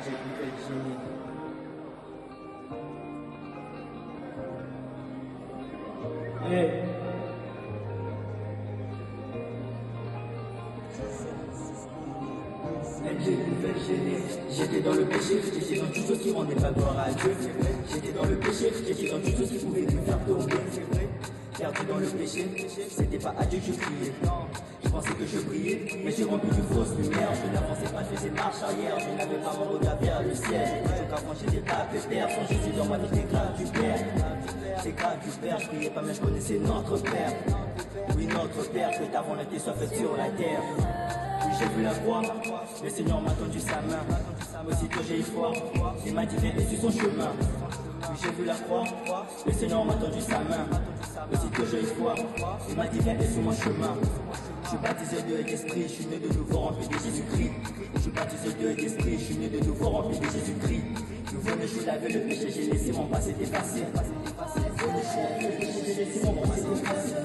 j'ai plus que le génie. Hey. J'étais dans le péché, j'étais dans tout ce qui rendait pas gloire à Dieu, c'est vrai. J'étais dans le péché, j'étais dans tout ce qui pouvait me faire tomber, c'est vrai. Perdu dans le péché, c'était pas à Dieu que je criais, non. Je pensais que je brillais, mais j'ai rempli de fausses lumières. Je n'avançais pas, je faisais marche arrière. Je n'avais pas mon regard vers le ciel. J'étais qu'à franchir des tapes et père. Sans Jésus dans ma vie, c'est grave du Père. C'est grave du Père, je priais pas, mais je connaissais notre Père. Oui, notre Père, que ta volonté soit faite sur la terre. Oui, j'ai vu la croix, le Seigneur m'a tendu sa main. Aussitôt j'ai eu foi, il m'a dit viens et suis son chemin. Oui, j'ai vu la croix, le Seigneur m'a tendu sa main. Aussitôt j'ai eu foi, il m'a dit viens et suis mon chemin. Je suis baptisé de l'esprit, je suis né de nouveau rempli de Jésus-Christ. Je suis baptisé de l'esprit, je suis né de nouveau rempli de Jésus-Christ. Nouveau-né, je suis lavé le péché, j'ai laissé mon passé effacer. Nouveau-né, je suis lavé le péché, j'ai laissé mon passé effacer.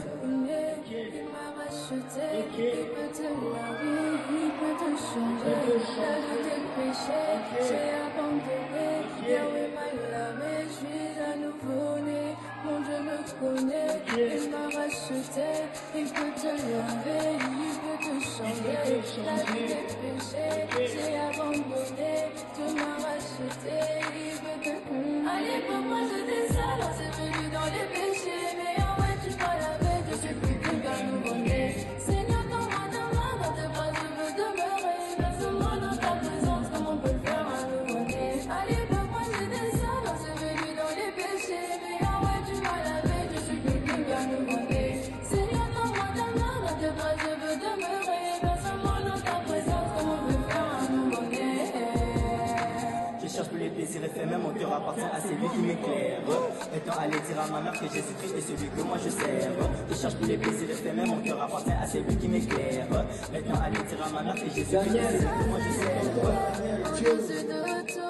Il peut te laver, il peut te changer. La vie des péchés, j'ai abandonné. Yahweh m'a lavé, je suis un nouveau-né. Mon Dieu me connaît, il m'a racheté. Il peut te laver, il peut te changer. La vie des péchés, j'ai abandonné. Dieu m'a racheté, il peut te... À l'époque, moi j'étais sale, c'est venu dans les péchés. Mais en vrai, tu m'as lavé, je suis plus qu'un nouveau-né. Seigneur, dans tes bras, je veux demeurer. Verse-moi dans ta présence, comme on peut le faire un nouveau-né. À l'époque, moi j'étais sale, c'est venu dans les péchés. Mais en vrai, tu m'as lavé, je suis plus qu'un nouveau-né. Seigneur, dans tes bras, je veux demeurer. Verse-moi dans ta présence, comme on peut faire un nouveau-né. Je cherche plus les plaisirs éphémères, mon cœur appartient à celui qui m'éclaire. Étant allé dire à ma mère que Jésus-Christ est celui que moi je sers. Je cherche plus les plaisirs éphémères, mon cœur appartient à celui qui m'éclaire. Étant allé dire à ma mère que Jésus-Christ est celui que moi je sers. Je suis de toi.